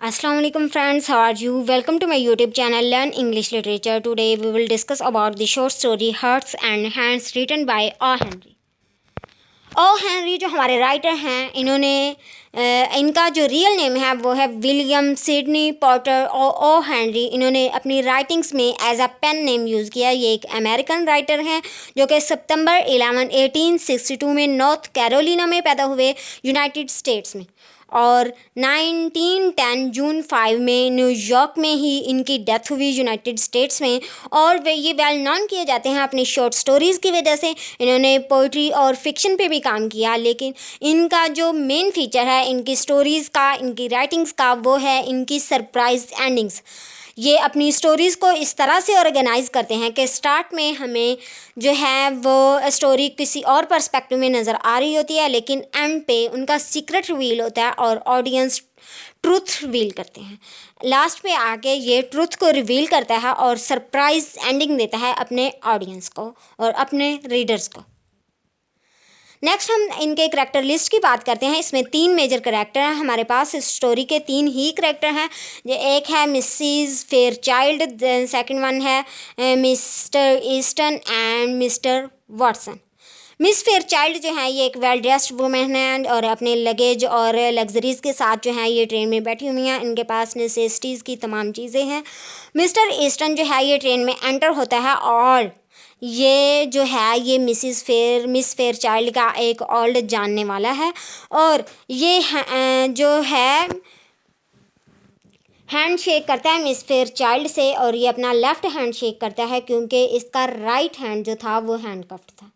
Assalamu alaikum friends, how are you? Welcome to my YouTube channel Learn English Literature. Today we will discuss about the short story Hearts and Hands written by O. Henry. O Henry जो हमारे writer हैं इनका जो real name है वो है William Sidney Porter O Henry. इन्होंने अपनी राइटिंग्स में as a pen name use किया। ये एक अमेरिकन राइटर हैं जो कि सितंबर 11, 1862 में नॉर्थ कैरोलिना में पैदा हुए यूनाइटेड स्टेट्स में, और 1910 जून 5 में न्यूयॉर्क में ही इनकी डेथ हुई यूनाइटेड स्टेट्स में। और वे ये वेल नॉन किए जाते हैं अपनी शॉर्ट स्टोरीज़ की वजह से। इन्होंने पोइट्री और फिक्शन पे भी काम किया, लेकिन इनका जो मेन फीचर है इनकी स्टोरीज़ का, इनकी राइटिंग्स का, वो है इनकी सरप्राइज एंडिंग्स। ये अपनी स्टोरीज़ को इस तरह से ऑर्गेनाइज़ करते हैं कि स्टार्ट में हमें जो है वो स्टोरी किसी और पर्सपेक्टिव में नज़र आ रही होती है, लेकिन एंड पे उनका सीक्रेट रिवील होता है और ऑडियंस ट्रुथ रिवील करते हैं। लास्ट पे आके ये ट्रुथ को रिवील करता है और सरप्राइज एंडिंग देता है अपने ऑडियंस को और अपने रीडर्स को। नेक्स्ट हम इनके करैक्टर लिस्ट की बात करते हैं। इसमें 3 मेजर करैक्टर हैं हमारे पास। इस स्टोरी के 3 ही करैक्टर हैं। एक है मिसेस फेयरचाइल्ड, सेकंड वन है Mr Easton and Mr Watson. Miss Fairchild जो है ये एक वेल ड्रेस्ड वुमेन है और अपने लगेज और लग्जरीज़ के साथ जो है ये ट्रेन में बैठी हुई हैं। इनके पास नेसेसिटीज़ की तमाम चीज़ें हैं। मिस्टर ईस्टन जो है ये ट्रेन में एंटर होता है और ये जो है ये मिस फेयरचाइल्ड का एक ओल्ड जानने वाला है, और ये जो है हैंड शेक करता है मिस फेयरचाइल्ड से, और ये अपना लेफ़्ट हैंड शेक करता है क्योंकि इसका राइट हैंड जो था वो हैंडकफ्ड था।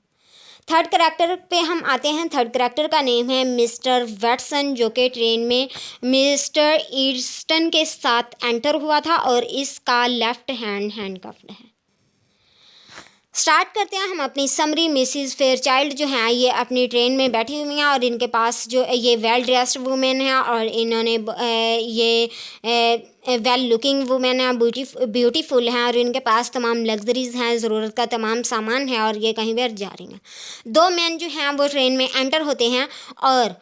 थर्ड करैक्टर पे हम आते हैं। थर्ड करैक्टर का नेम है मिस्टर वॉटसन, जो कि ट्रेन में मिस्टर ईस्टन के साथ एंटर हुआ था और इसका लेफ़्ट हैंड हैंडकफ्ड है। स्टार्ट करते हैं हम अपनी समरी। मिसिस फेयरचाइल्ड जो हैं ये अपनी ट्रेन में बैठी हुई हैं और इनके पास जो ये वेल ड्रेस्ड वुमेन है और इन्होंने ये वेल लुकिंग वुमेन है, ब्यूटीफुल हैं और इनके पास तमाम लग्जरीज़ हैं, ज़रूरत का तमाम सामान है और ये कहीं पर जा रही हैं। 2 मैन जो हैं वो ट्रेन में एंटर होते हैं और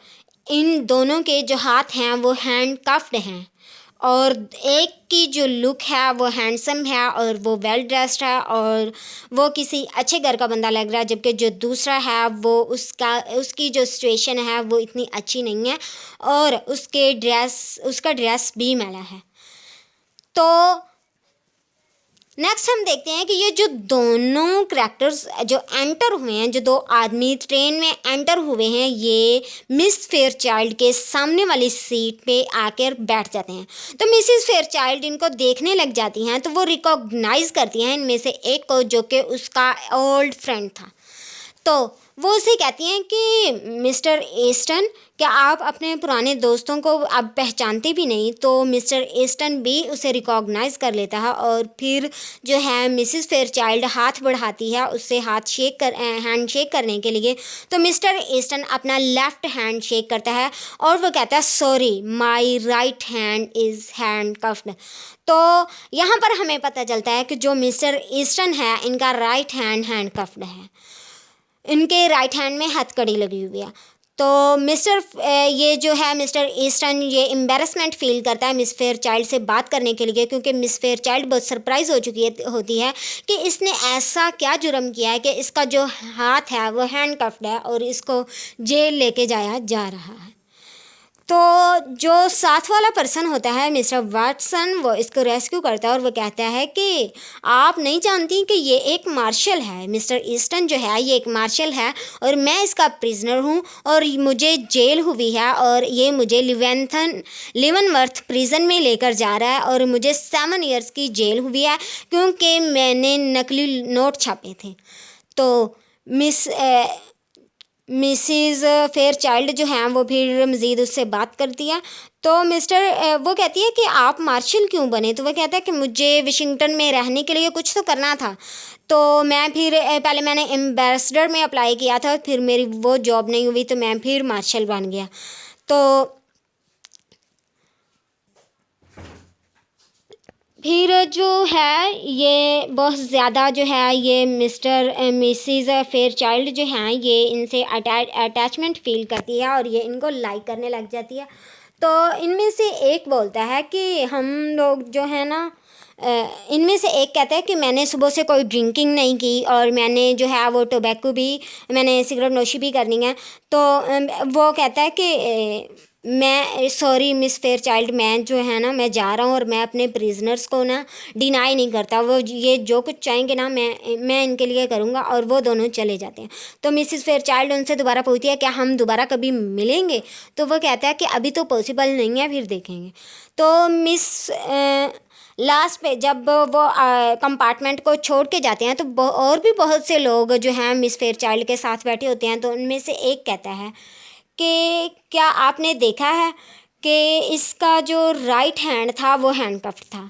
इन दोनों के जो हाथ हैं वो हैंड कफ्ड हैं, और एक की जो लुक है वो हैंडसम है और वो वेल ड्रेस्ड है और वो किसी अच्छे घर का बंदा लग रहा है, जबकि जो दूसरा है वो उसकी जो सिचुएशन है वो इतनी अच्छी नहीं है और उसका ड्रेस भी मैला है। तो नेक्स्ट हम देखते हैं कि ये जो दोनों करैक्टर्स जो एंटर हुए हैं, जो 2 आदमी ट्रेन में एंटर हुए हैं, ये मिस फेयरचाइल्ड के सामने वाली सीट पे आकर बैठ जाते हैं। तो मिसिस फेयरचाइल्ड इनको देखने लग जाती हैं तो वो रिकॉग्नाइज़ करती हैं इनमें से एक को, जो कि उसका ओल्ड फ्रेंड था। तो वो उसे कहती हैं कि मिस्टर ईस्टन, क्या आप अपने पुराने दोस्तों को अब पहचानते भी नहीं? तो मिस्टर ईस्टन भी उसे रिकॉग्नाइज़ कर लेता है और फिर जो है मिसिस फेयरचाइल्ड हाथ बढ़ाती है उससे हैंड शेक करने के लिए। तो मिस्टर ईस्टन अपना लेफ़्ट हैंड शेक करता है और वो कहता है sorry my right hand is hand cuffed. तो यहाँ पर हमें पता चलता है कि जो मिस्टर ईस्टन है इनका राइट हैंड कफ्ड है, इनके राइट हैंड में हथकड़ी लगी हुई है। तो ये जो है मिस्टर ईस्टन ये एम्बैरेसमेंट फील करता है मिस फेयरचाइल्ड से बात करने के लिए, क्योंकि मिस फेयरचाइल्ड बहुत सरप्राइज़ हो चुकी होती है कि इसने ऐसा क्या जुर्म किया है कि इसका जो हाथ है वो हैंडकफ्ड है और इसको जेल लेके जाया जा रहा है। तो जो साथ वाला पर्सन होता है मिस्टर वाटसन, वो इसको रेस्क्यू करता है और वो कहता है कि आप नहीं जानती कि ये एक मार्शल है। मिस्टर ईस्टन जो है ये एक मार्शल है और मैं इसका प्रिजनर हूँ और मुझे जेल हुई है और ये मुझे लिवनवर्थ प्रिजन में लेकर जा रहा है और मुझे 7 ईयर्स की जेल हुई है क्योंकि मैंने नकली नोट छापे थे। तो मिसिज़ फेयरचाइल्ड जो हैं वो फिर मज़ीद उससे बात करती है। तो वो कहती है कि आप मार्शल क्यों बने? तो वह कहता है कि मुझे वाशिंगटन में रहने के लिए कुछ तो करना था, तो मैं फिर पहले मैंने एम्बेसडर में अप्लाई किया था, फिर मेरी वो जॉब नहीं हुई तो मैं फिर मार्शल बन गया। तो फिर जो है ये बहुत ज़्यादा जो है ये मिसिज़ फेयरचाइल्ड जो हैं ये इनसे अटैचमेंट फ़ील करती है और ये इनको लाइक करने लग जाती है। तो इनमें से एक बोलता है कि हम लोग जो है ना, इनमें से एक कहता है कि मैंने सुबह से कोई ड्रिंकिंग नहीं की और मैंने जो है वो टोबैको भी, मैंने सिगरेट नोशी भी करनी है। तो वो कहता है कि मैं सॉरी मिस फेयर चाइल्ड, मैं जो है ना मैं जा रहा हूँ और मैं अपने प्रिजनर्स को ना डिनाई नहीं करता, वो ये जो कुछ चाहेंगे ना मैं इनके लिए करूँगा। और वो दोनों चले जाते हैं। तो मिसिस फेयर चाइल्ड उनसे दोबारा पूछती है क्या हम दोबारा कभी मिलेंगे? तो वो कहता है कि अभी तो पॉसिबल नहीं है, फिर देखेंगे। तो लास्ट पे जब वो कंपार्टमेंट को छोड़ के जाते हैं तो और भी बहुत से लोग जो हैं मिस फेयर चाइल्ड के साथ बैठे होते हैं। तो उनमें से एक कहता है कि क्या आपने देखा है कि इसका जो राइट हैंड था वो हैंडकफ्ड था?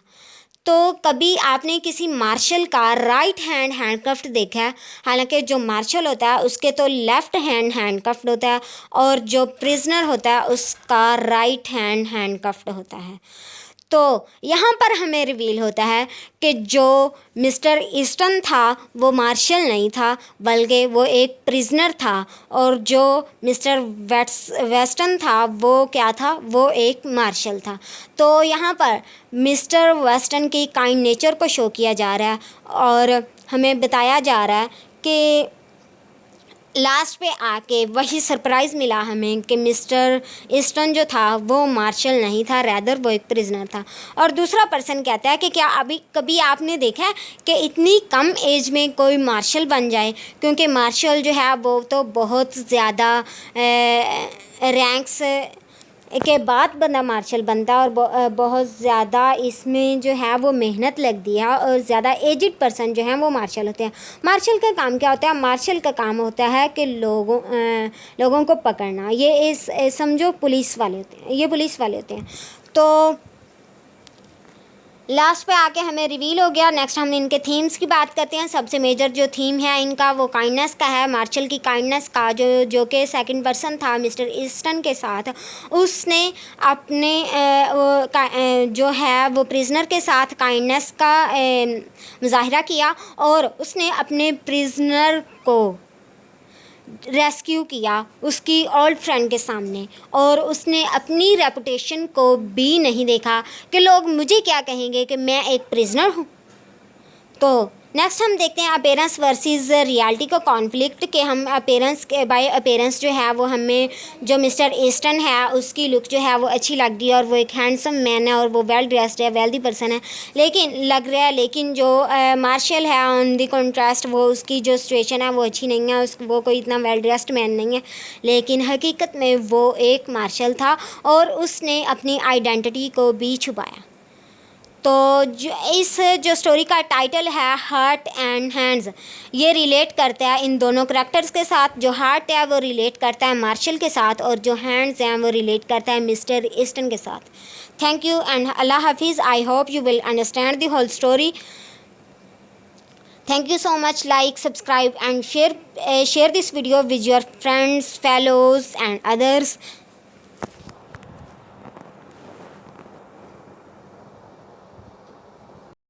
तो कभी आपने किसी मार्शल का राइट हैंड हैंडकफ्ड देखा है? हालांकि जो मार्शल होता है उसके तो लेफ़्ट हैंड हैंडकफ्ड होता है और जो प्रिजनर होता है उसका राइट हैंड हैंडकफ्ड होता है। तो यहाँ पर हमें रिवील होता है कि जो मिस्टर ईस्टन था वो मार्शल नहीं था, बल्कि वो एक प्रिजनर था। और जो मिस्टर वेस्टन था वो क्या था? वो एक मार्शल था। तो यहाँ पर मिस्टर वेस्टन की काइंड नेचर को शो किया जा रहा है और हमें बताया जा रहा है कि लास्ट पे आके वही सरप्राइज़ मिला हमें कि मिस्टर ईस्टन जो था वो मार्शल नहीं था, रैदर वो एक प्रिजनर था। और दूसरा पर्सन कहता है कि क्या अभी कभी आपने देखा है कि इतनी कम एज में कोई मार्शल बन जाए? क्योंकि मार्शल जो है वो तो बहुत ज़्यादा रैंक्स के बाद बंदा मार्शल बनता है और बहुत ज़्यादा इसमें जो है वो मेहनत लगती है और ज़्यादा एजिड पर्सन जो हैं वो मार्शल होते हैं। मार्शल का काम क्या होता है? मार्शल का काम होता है कि लोगों को पकड़ना। ये समझो पुलिस वाले होते हैं, ये पुलिस वाले होते हैं। तो लास्ट पे आके हमें रिवील हो गया। नेक्स्ट हम इनके थीम्स की बात करते हैं। सबसे मेजर जो थीम है इनका वो काइंडनेस का है, मार्शल की काइंडनेस का। जो कि सेकंड पर्सन था मिस्टर ईस्टन के साथ, उसने अपने जो है वो प्रिजनर के साथ काइंडनेस का मुजाहिरा किया और उसने अपने प्रिजनर को रेस्क्यू किया उसकी ओल्ड फ्रेंड के सामने। और उसने अपनी रेपुटेशन को भी नहीं देखा कि लोग मुझे क्या कहेंगे कि मैं एक प्रिजनर हूँ। तो नेक्स्ट हम देखते हैं अपेरेंस वर्सेस रियलिटी का कॉन्फ्लिक्ट, कि हम अपेरेंस के बाय अपेरेंस जो है वो हमें जो मिस्टर ईस्टन है उसकी लुक जो है वो अच्छी लग रही है और वो एक हैंडसम मैन है और वो वेल ड्रेस्ड है, वेल्दी पर्सन है, लेकिन लग रहा है। लेकिन जो मार्शल है ऑन दी कॉन्ट्रास्ट वो उसकी जो सिचुएशन है वो अच्छी नहीं है, वो कोई इतना वेल ड्रेस्ड मैन नहीं है, लेकिन हकीकत में वो एक मार्शल था और उसने अपनी आइडेंटिटी को भी छुपाया। तो जो स्टोरी का टाइटल है हार्ट एंड हैंड्स, ये रिलेट करता है इन दोनों करैक्टर्स के साथ। जो हार्ट है वो रिलेट करता है मार्शल के साथ और जो हैंड्स हैं वो रिलेट करता है मिस्टर ईस्टन के साथ। थैंक यू एंड अल्लाह हाफिज़। I hope you will understand the whole story. Thank you so much. Like, subscribe and share this video with your friends, fellows and others.